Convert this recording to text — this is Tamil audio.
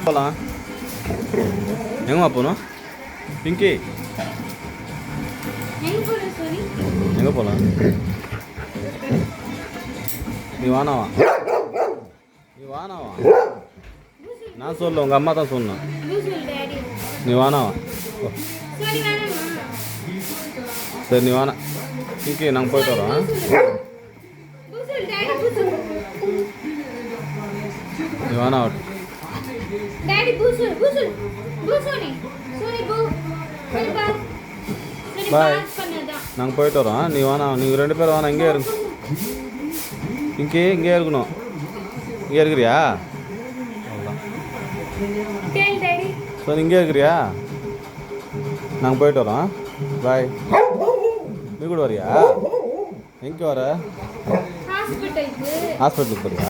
போகலாம். எங்கம்மா போகணும்? பிங்கி எங்கே போகலாம்? நீ வானாவா? நீ வானாவா? நான் சொல்ல, உங்கள் அம்மா தான் சொன்னேன். நீ வானாவா? சரி நீ வானா. பிங்கி நாங்கள் போயிட்டு வரோம். நீ வானா. பாய், நாங்கள் போயிட்டு வரோம். நீ வேணா, நீங்கள் 2 பேரும் வேணா, இங்கே இருங்க. இங்கே இருக்கணும். இங்கே இருக்கிறியா? அவ்வளோதான். ஸோ இங்கே இருக்கிறியா? நாங்கள் போயிட்டு வரோம். பாய். நீ கூட வரியா? எங்கே வர? ஹாஸ்பிட்டலுக்கு போறியா?